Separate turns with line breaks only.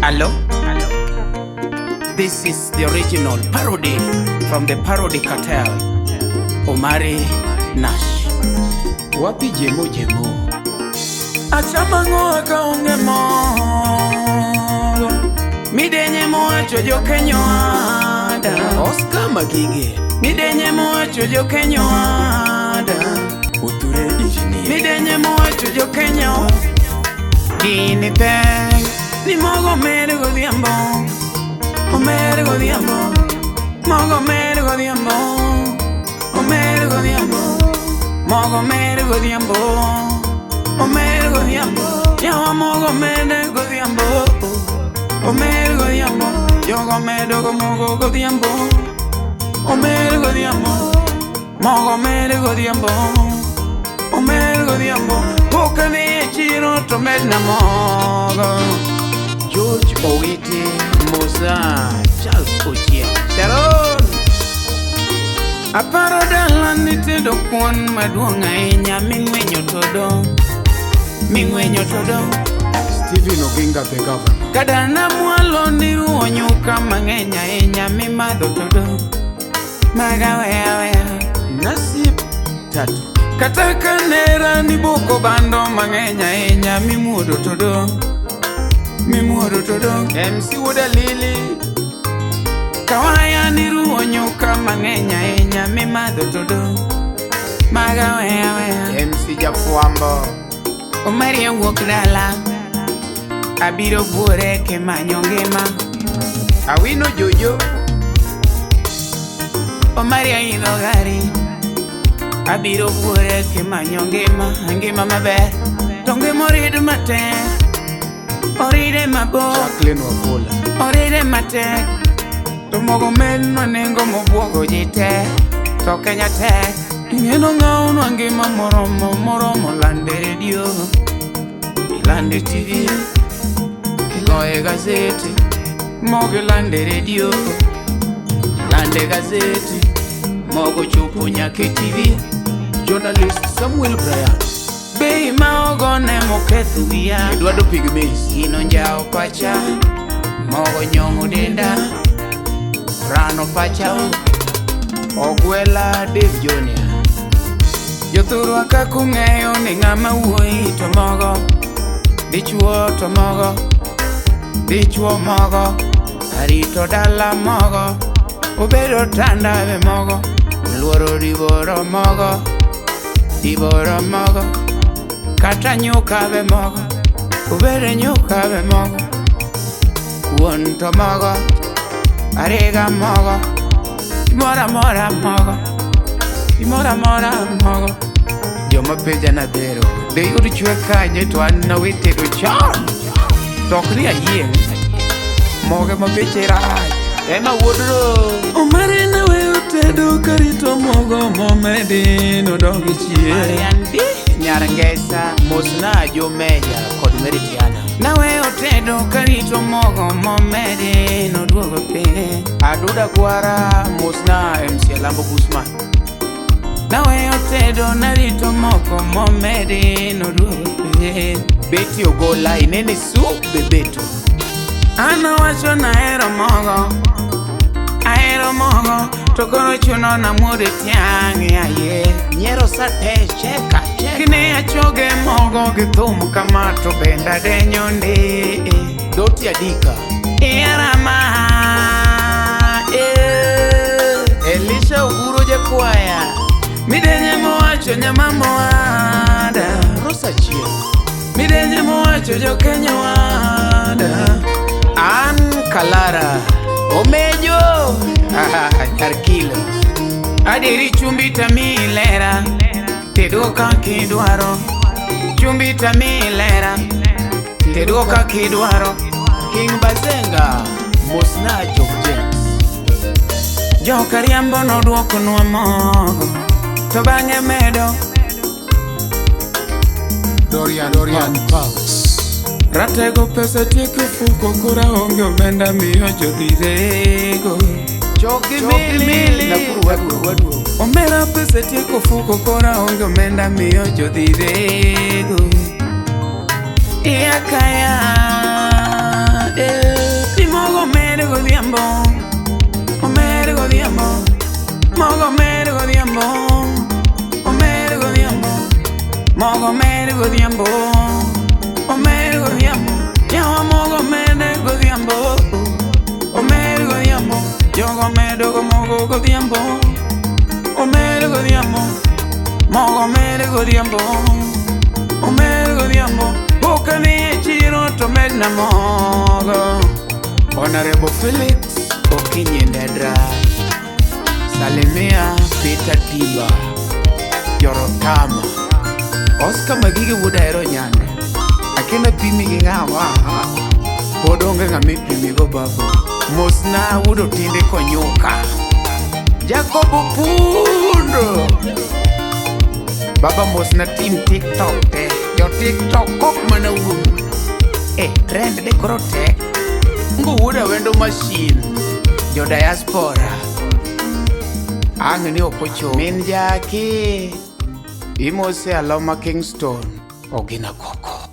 Hello? This is the original parody from the parody cartel, Omari, Nash. Wapi jemo jemo? Achamango akaonge mogo midenye moacho jo Kenya ada Oscar Magige midenye moacho jo Kenya ada Uture engineer midenye moacho jo Kenya Gini peg ni mogo mere godhiambo Omere godhiambo Mogo mere godhiambo Omere godhiambo Mogo mere godhiambo Omere godhiambo Yawa mogo mere godhiambo Omere godhiambo Yogo mere go mogo godhiambo Omere godhiambo Mogo mere godhiambo Omere godhiambo Boka ne chiro to medna mogo George Owiti Musa Charles Ochia Sharon Aparo dala nitedo kuon maduong' ahinya ming'wenyo todo
Stephen Oginga the governor.
Kadana mwalo niruo nyuka mang'eny ahinya mimadho todo Magaweya
Nasib Tatu.
Kata kanera ni boko bando mang'eny ahinya mimuodo todo
MC Woda Lily.
Kawaya niruo nyuka mang'eny ahinya mimadho todo Magaweya
MC Jafuambo.
Omari wuok dala Abiro buore ke manyo ngima
Awino Jojo.
Omari aidho gari Abiro buore ke manyo ngima maber To ngima oride matek Oride mabor
Jacqueline Wafula.
Oride matek To mogo menno nengo mobuogo ji te To Kenya tek Ing'eno ng'aunwa ngima moromo lande radio Ilande TV Igoye gazeti Mogo lande radio Ilande gazeti Mogo chupo nyake TV
Journalist Samuel Bryant.
Bei maogo ne moketho wiya
Eduardo Pigmeys.
Ino njao pacha Mogo nyong'o denda Rano pacha
Ogwela Dave Junior.
Jothurwa kakung'eyo ni ng'ama wuoyi to mogo Dichuo to mogo Dichuo mogo Arito dala mogo Obedo tanda be mogo Luoro diboro mogo Kata nyuka be mogo Obedo nyuka be mogo Kuon to mogo Ariga mogo Mora mogo
Joma peja na dhero. De yuri chwe kanye to anna wetedo chan. Tokri ayieng. Moge mabeche raj. Ema wodro.
Omari na weyo tedo karito mogo momedi nodongi chie
Ariandi. Nyarangesa. Mosna Jomeja kod Meritiana.
Na weyo tedo karito mogo momedi nodwogo piny
Aduda Gwara. Mosna MC Alambo Guzman.
Na weyo tedo narito mogo momedi nodwogo piny
Beti Ogola inene su bebeto.
Ana wacho na ahero mogo To koro chuno na muode tiang'i aye
Nyero sate cheka.
Kine achoge mogo gi thum kama to benda denyo ndi
Doti Adika.
Yarama
Elisha Uguro Jakwaya.
Midenye mowacho nyamamo ada
Rosa Chie.
Midenye mowacho jo Kenya wada
Ann Kalara. Omejo. Nyarkilo.
Adiri chumbi tamilera Teduoka kidwaro Chumbi tamilera Teduoka kidwaro
King Bazenga. Mosna Jock James.
Joka riambo nodwoko nwa mogo To bang'e medo
Dorian Paus.
Ratego pesa tieko fuko kura onge omenda miyo jodhirego
Choki mili. Nakuru wadu.
Omera pesa tieko fuko kura onge omenda miyo jodhirego Ia kaya Di mogo mere godhiambo Omere godhiambo Mogo mere godhiambo Omere godhiambo Mogo mere godhiambo Omere godhiambo Yawa mogo mere godhiambo Omere godhiambo Yogo mere mogo godhiambo Omere godhiambo Mogo mere godhiambo Omere godhiambo Boka ni chiro to medna mogo Honorable Felix Okinyendedra Salimia Peter Tiba Yorotama Oscar Magige Wudero Nyande Akena pimi gingawa Podonge ngami pimi go babu Mosna wudo tinde konyoka Jacobo Pundo Baba Mosna team TikTok te Yo TikTok kok mana wum trend de krote Ngu wuda wendo machine Yo diaspora Angni opocho Min jaki Imose aloma Kingston Ogina koko